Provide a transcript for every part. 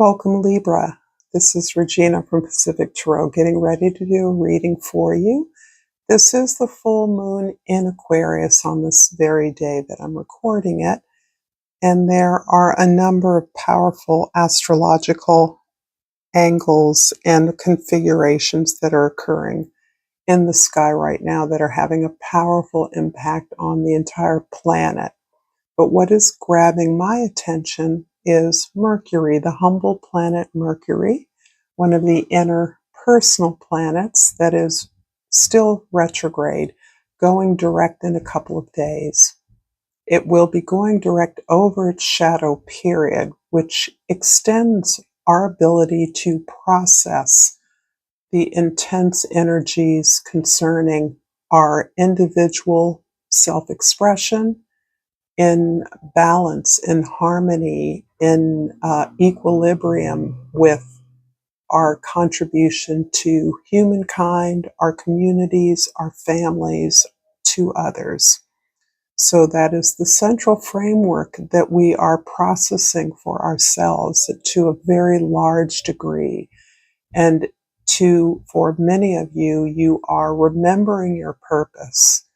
Welcome, Libra. This is Regina from Pacific Tarot, getting ready to do a reading for you. This is the full moon in Aquarius on this very day that I'm recording it, and there are a number of powerful astrological angles and configurations that are occurring in the sky right now that are having a powerful impact on the entire planet. But what is grabbing my attention is Mercury, the humble planet Mercury, one of the inner personal planets that is still retrograde, going direct in a couple of days. It will be going direct over its shadow period, which extends our ability to process the intense energies concerning our individual self-expression, in balance, in harmony, in equilibrium with our contribution to humankind, our communities, our families, to others. So that is the central framework that we are processing for ourselves to a very large degree. And for many of you, you are remembering your purpose.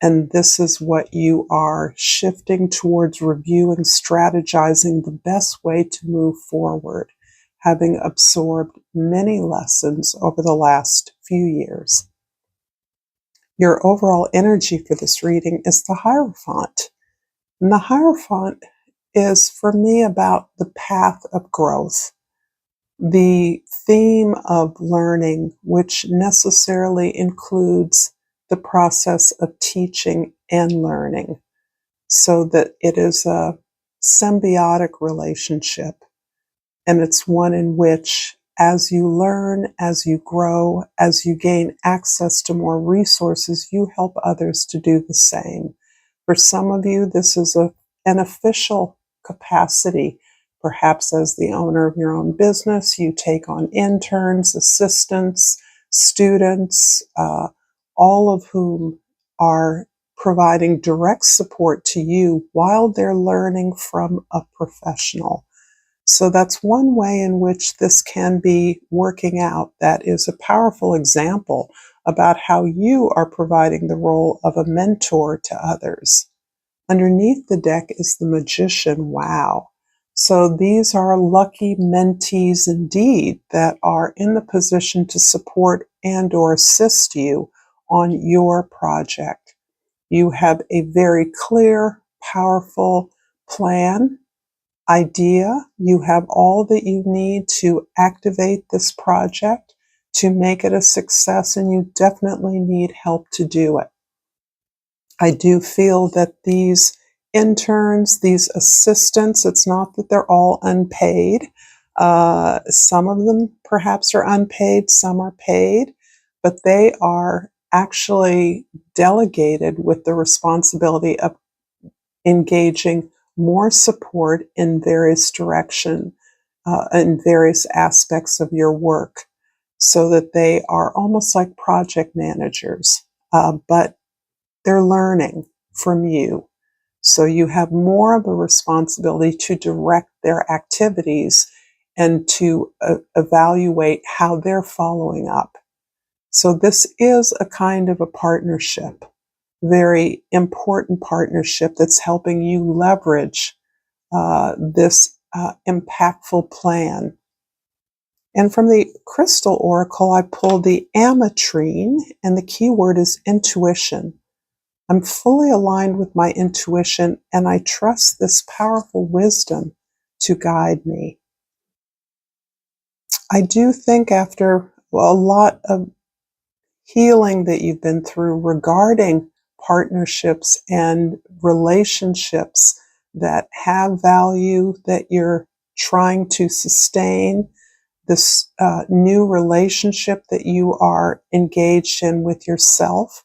And this is what you are shifting towards reviewing, strategizing the best way to move forward, having absorbed many lessons over the last few years. Your overall energy for this reading is the Hierophant. And the Hierophant is, for me, about the path of growth, the theme of learning, which necessarily includes the process of teaching and learning, so that it is a symbiotic relationship. And it's one in which, as you learn, as you grow, as you gain access to more resources, you help others to do the same. For some of you, this is an official capacity. Perhaps as the owner of your own business, you take on interns, assistants, students, all of whom are providing direct support to you while they're learning from a professional. So that's one way in which this can be working out. That is a powerful example about how you are providing the role of a mentor to others. Underneath the deck is the Magician. Wow. So these are lucky mentees indeed that are in the position to support and or assist you on your project. You have a very clear, powerful plan, idea. You have all that you need to activate this project, to make it a success, and you definitely need help to do it. I do feel that these interns, these assistants, it's not that they're all unpaid. Some of them perhaps are unpaid, some are paid, but they are actually delegated with the responsibility of engaging more support in various directions, in various aspects of your work, so that they are almost like project managers, but they're learning from you. So you have more of a responsibility to direct their activities and to evaluate how they're following up. So this is a kind of a partnership, very important partnership that's helping you leverage this impactful plan. And from the Crystal Oracle, I pulled the Ametrine, and the key word is intuition. I'm fully aligned with my intuition, and I trust this powerful wisdom to guide me. I do think after a lot of healing that you've been through regarding partnerships and relationships that have value, that you're trying to sustain, this new relationship that you are engaged in with yourself,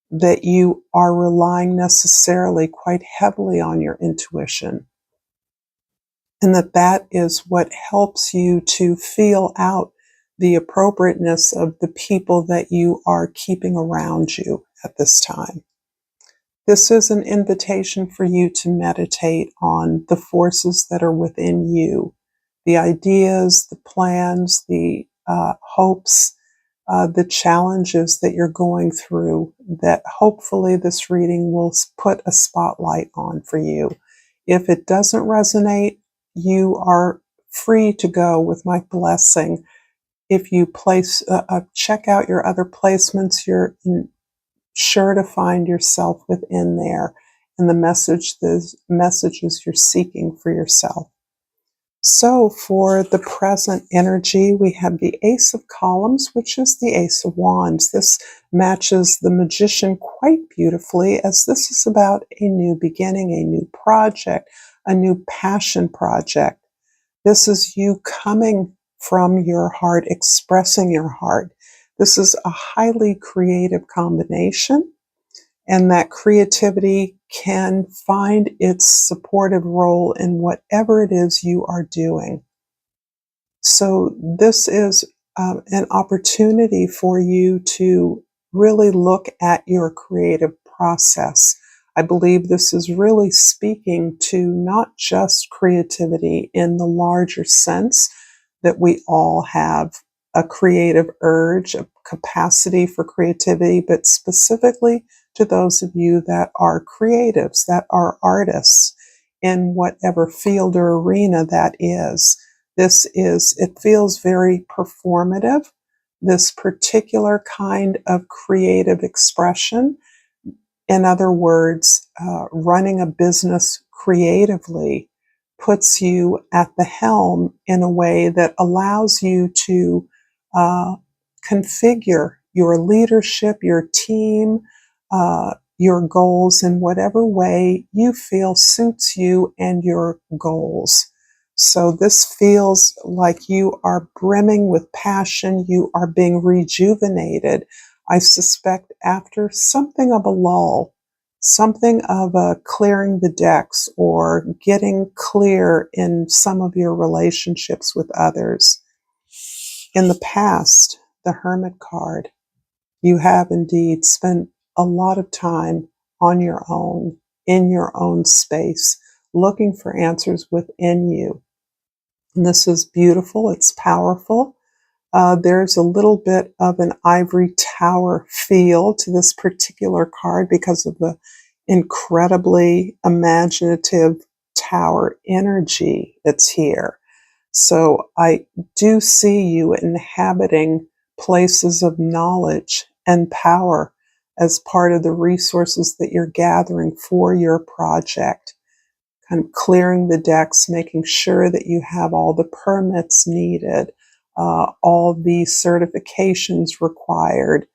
that you are relying necessarily quite heavily on your intuition. And that is what helps you to feel out the appropriateness of the people that you are keeping around you at this time. This is an invitation for you to meditate on the forces that are within you the ideas, the plans, the hopes, the challenges that you're going through, that hopefully this reading will put a spotlight on for you. If it doesn't resonate, you are free to go with my blessing. If you check out your other placements, you're sure to find yourself within there and the messages you're seeking for yourself. So for the present energy, we have the Ace of Columns, which is the Ace of Wands. This matches the Magician quite beautifully, as this is about a new beginning, a new project, a new passion project. This is you coming from your heart, expressing your heart. This is a highly creative combination, and that creativity can find its supportive role in whatever it is you are doing. So this is an opportunity for you to really look at your creative process. I believe this is really speaking to not just creativity in the larger sense that we all have a creative urge, a capacity for creativity, but specifically to those of you that are creatives, that are artists in whatever field or arena that is. It feels very performative, this particular kind of creative expression. In other words, running a business creatively puts you at the helm in a way that allows you to configure your leadership, your team, your goals in whatever way you feel suits you and your goals. So this feels like you are brimming with passion, you are being rejuvenated. I suspect after something of a lull, something of a clearing the decks or getting clear in some of your relationships with others. In the past, the Hermit card, you have indeed spent a lot of time on your own, in your own space, looking for answers within you. And this is beautiful, it's powerful. There's a little bit of an ivory tower feel to this particular card because of the incredibly imaginative tower energy that's here. So I do see you inhabiting places of knowledge and power as part of the resources that you're gathering for your project. Kind of clearing the decks, making sure that you have all the permits needed, all the certifications required,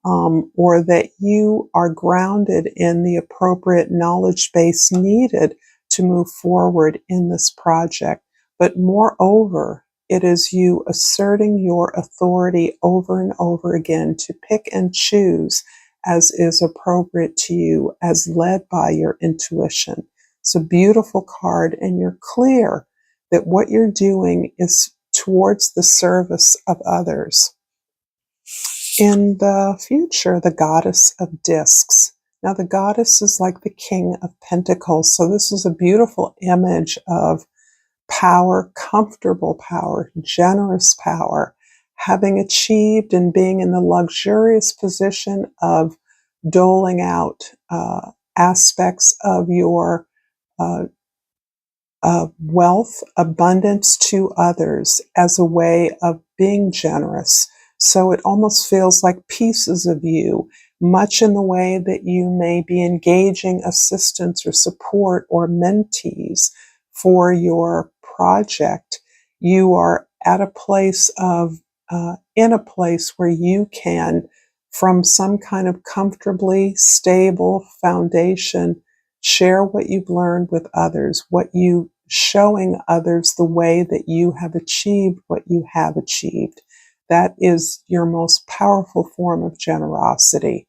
or that you are grounded in the appropriate knowledge base needed to move forward in this project. But moreover, it is you asserting your authority over and over again to pick and choose as is appropriate to you, as led by your intuition. It's a beautiful card, and you're clear that what you're doing is towards the service of others. In the future, the Goddess of Discs. Now, the goddess is like the King of Pentacles, so this is a beautiful image of power, comfortable power, generous power, having achieved and being in the luxurious position of doling out aspects of your wealth, abundance to others as a way of being generous. So it almost feels like pieces of you, much in the way that you may be engaging assistance or support or mentees for your project. You are at a place in a place where you can, from some kind of comfortably stable foundation, share what you've learned with others, showing others the way that you have achieved what you have achieved. That is your most powerful form of generosity.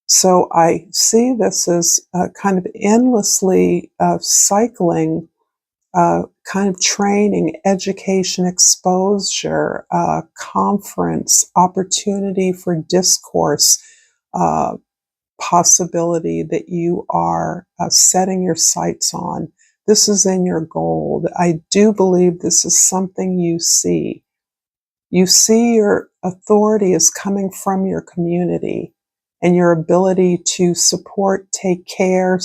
So I see this as kind of endlessly cycling, kind of training, education, exposure, conference, opportunity for discourse, possibility that you are setting your sights on. This is in your gold. I do believe this is something you see. You see your authority is coming from your community and your ability to support, take care,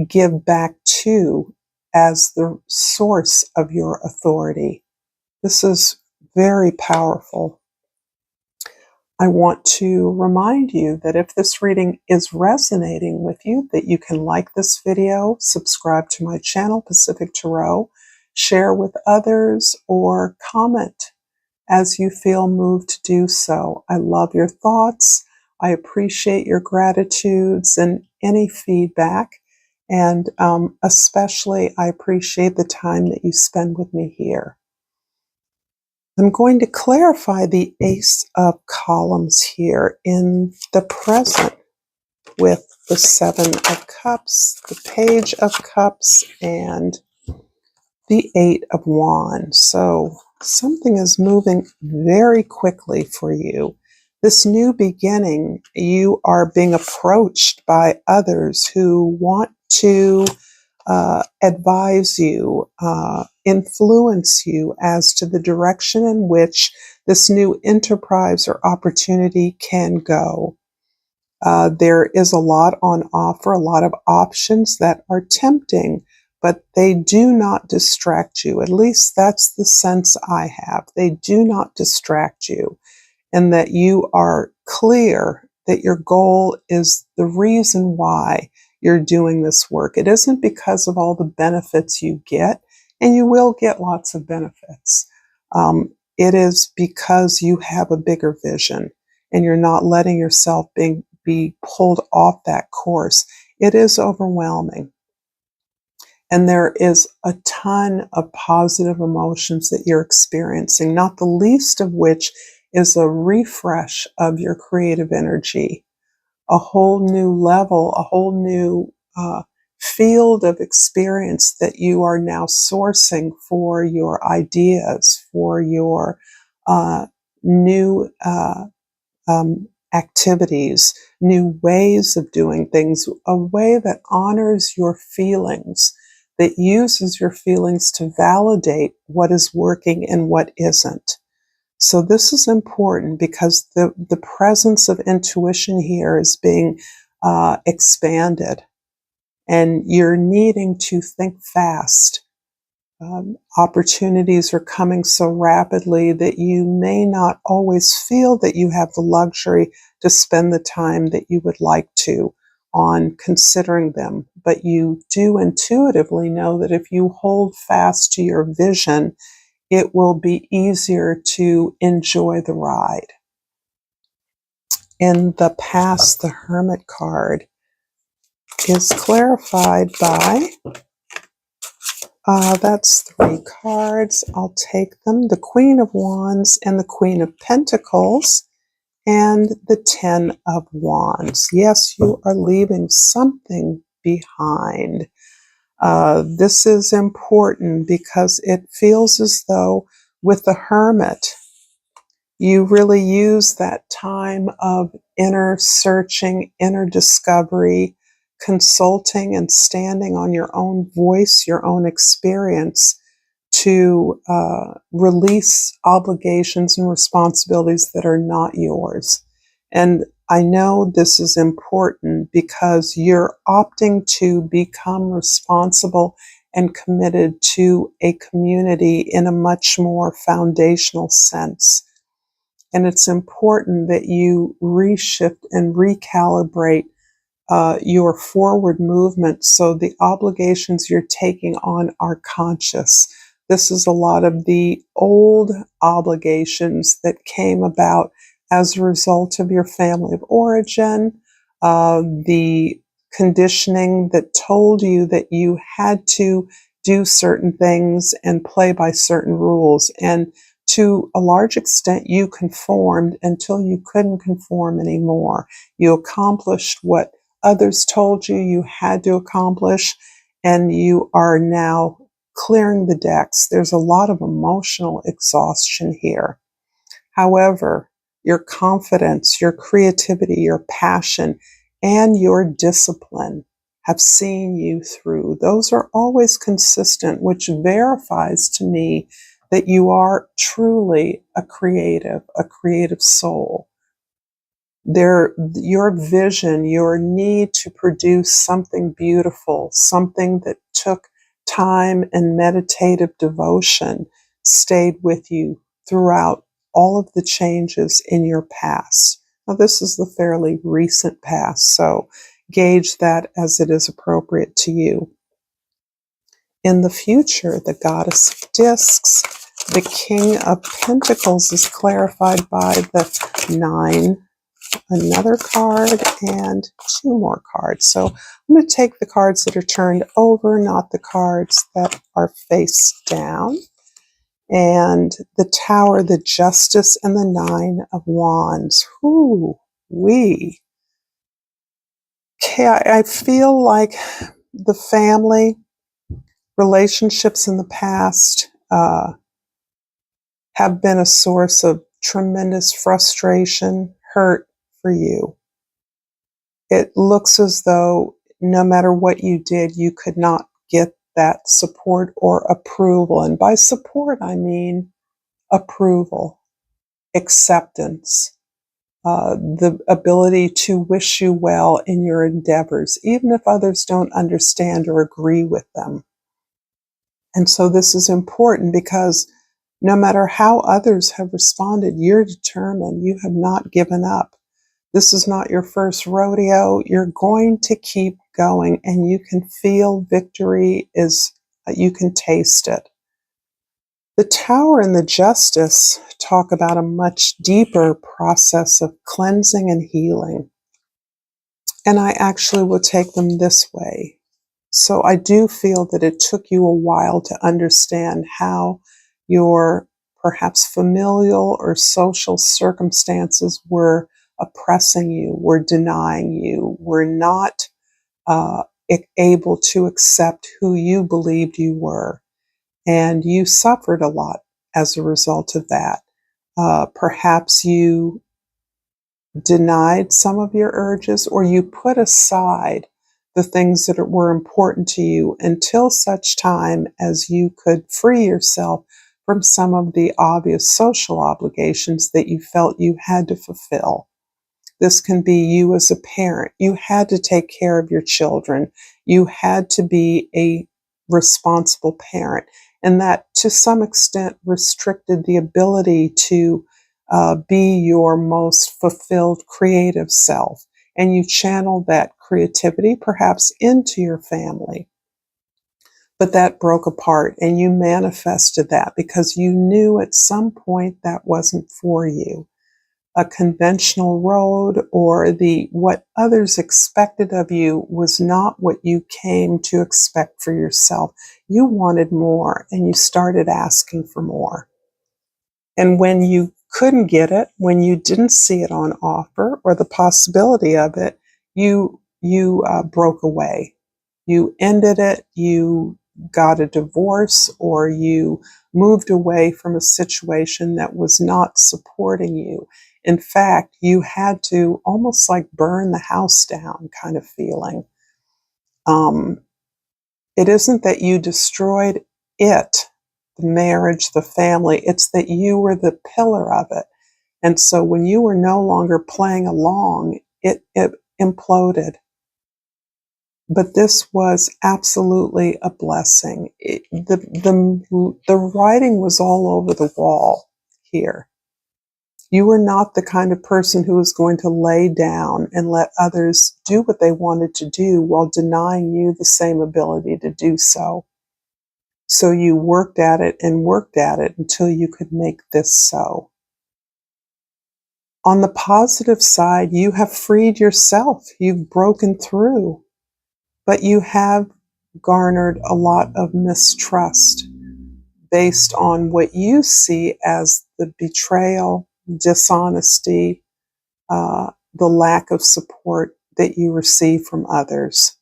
give back to as the source of your authority. This is very powerful. I want to remind you that if this reading is resonating with you, that you can like this video, subscribe to my channel, Pacific Tarot, share with others, or comment as you feel moved to do so. I love your thoughts. I appreciate your gratitudes and any feedback. And especially, I appreciate the time that you spend with me here. I'm going to clarify the Ace of Columns here in the present with the Seven of Cups, the Page of Cups, and the Eight of Wands. So something is moving very quickly for you. This new beginning, you are being approached by others who want to advise you, influence you as to the direction in which this new enterprise or opportunity can go. There is a lot on offer, a lot of options that are tempting, but they do not distract you. At least that's the sense I have. They do not distract you, and that you are clear that your goal is the reason why you're doing this work. It isn't because of all the benefits you get, and you will get lots of benefits. It is because you have a bigger vision and you're not letting yourself be pulled off that course. It is overwhelming. And there is a ton of positive emotions that you're experiencing, not the least of which is a refresh of your creative energy, a whole new level, a whole new field of experience that you are now sourcing for your ideas, for your new activities, new ways of doing things, a way that honors your feelings, that uses your feelings to validate what is working and what isn't. So this is important because the presence of intuition here is being expanded, and you're needing to think fast. Opportunities are coming so rapidly that you may not always feel that you have the luxury to spend the time that you would like to on considering them. But you do intuitively know that if you hold fast to your vision, it will be easier to enjoy the ride. In the past, the Hermit card is clarified by that's 3 cards. I'll take them. The Queen of Wands and the Queen of Pentacles and the 10 of Wands. Yes, you are leaving something behind. This is important because it feels as though with the Hermit, you really use that time of inner searching, inner discovery, consulting and standing on your own voice, your own experience to release obligations and responsibilities that are not yours. And I know this is important because you're opting to become responsible and committed to a community in a much more foundational sense. And it's important that you reshift and recalibrate your forward movement so the obligations you're taking on are conscious. This is a lot of the old obligations that came about as a result of your family of origin, the conditioning that told you that you had to do certain things and play by certain rules. And to a large extent, you conformed until you couldn't conform anymore. You accomplished what others told you you had to accomplish, and you are now clearing the decks. There's a lot of emotional exhaustion here. However, your confidence, your creativity, your passion, and your discipline have seen you through. Those are always consistent, which verifies to me that you are truly a creative soul. Your vision, your need to produce something beautiful, something that took time and meditative devotion, stayed with you throughout all of the changes in your past. Now, this is the fairly recent past, so gauge that as it is appropriate to you. In the future, the Goddess of Discs, the King of Pentacles is clarified by the 9, another card, and 2 more cards. So I'm going to take the cards that are turned over, not the cards that are face down. And the Tower, the Justice, and the 9 of Wands. Ooh-wee. Okay, I feel like the family relationships in the past have been a source of tremendous frustration, hurt for you. It looks as though no matter what you did, you could not get that support or approval. And by support, I mean approval, acceptance, the ability to wish you well in your endeavors, even if others don't understand or agree with them. And so this is important because no matter how others have responded, you're determined. You have not given up. This is not your first rodeo. You're going to keep going, and you can feel victory you can taste it. The Tower and the Justice talk about a much deeper process of cleansing and healing. And I actually will take them this way. So I do feel that it took you a while to understand how your perhaps familial or social circumstances were oppressing you, were denying you, were not able to accept who you believed you were. And you suffered a lot as a result of that. Perhaps you denied some of your urges, or you put aside the things that were important to you until such time as you could free yourself from some of the obvious social obligations that you felt you had to fulfill. This can be you as a parent. You had to take care of your children. You had to be a responsible parent. And that, to some extent, restricted the ability to be your most fulfilled creative self. And you channeled that creativity perhaps into your family. But that broke apart, and you manifested that because you knew at some point that wasn't for you. A conventional road or what others expected of you was not what you came to expect for yourself. You wanted more, and you started asking for more. And when you couldn't get it, when you didn't see it on offer or the possibility of it, you broke away. You ended it, you got a divorce, or you moved away from a situation that was not supporting you. In fact, you had to almost like burn the house down kind of feeling. It isn't that you destroyed it, the marriage, the family, it's that you were the pillar of it. And so when you were no longer playing along, it imploded. But this was absolutely a blessing. The writing was all over the wall here. You were not the kind of person who was going to lay down and let others do what they wanted to do while denying you the same ability to do so. So you worked at it and worked at it until you could make this so. On the positive side, you have freed yourself. You've broken through. But you have garnered a lot of mistrust based on what you see as the betrayal, dishonesty, the lack of support that you receive from others.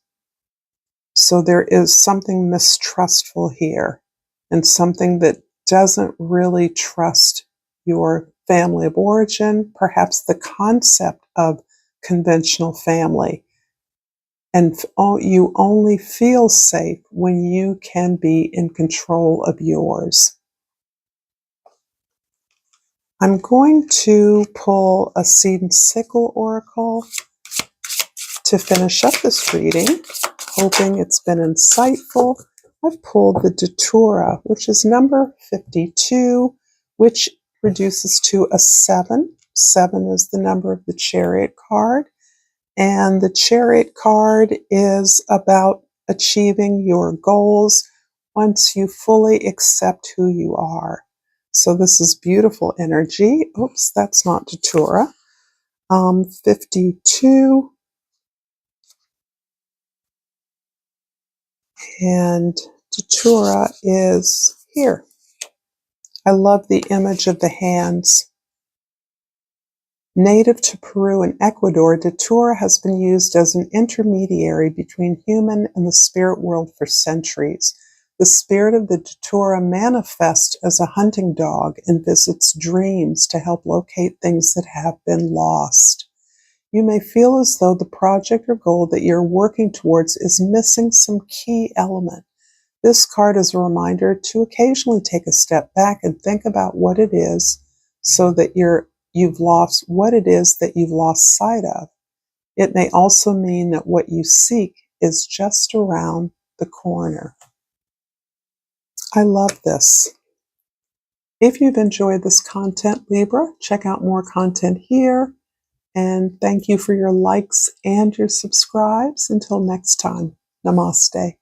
So there is something mistrustful here, and something that doesn't really trust your family of origin, perhaps the concept of conventional family. And you only feel safe when you can be in control of yours. I'm going to pull a Seed and Sickle Oracle to finish up this reading, hoping it's been insightful. I've pulled the Datura, which is number 52, which reduces to a 7. 7 is the number of the Chariot card. And the Chariot card is about achieving your goals once you fully accept who you are. So this is beautiful energy. Oops, that's not Datura. 52. And Datura is here. I love the image of the hands. Native to Peru and Ecuador, Datura has been used as an intermediary between human and the spirit world for centuries. The spirit of the Datura manifests as a hunting dog and visits dreams to help locate things that have been lost. You may feel as though the project or goal that you're working towards is missing some key element. This card is a reminder to occasionally take a step back and think about what it is so that you've lost sight of. It may also mean that what you seek is just around the corner. I love this. If you've enjoyed this content, Libra, check out more content here. And thank you for your likes and your subscribes. Until next time, namaste.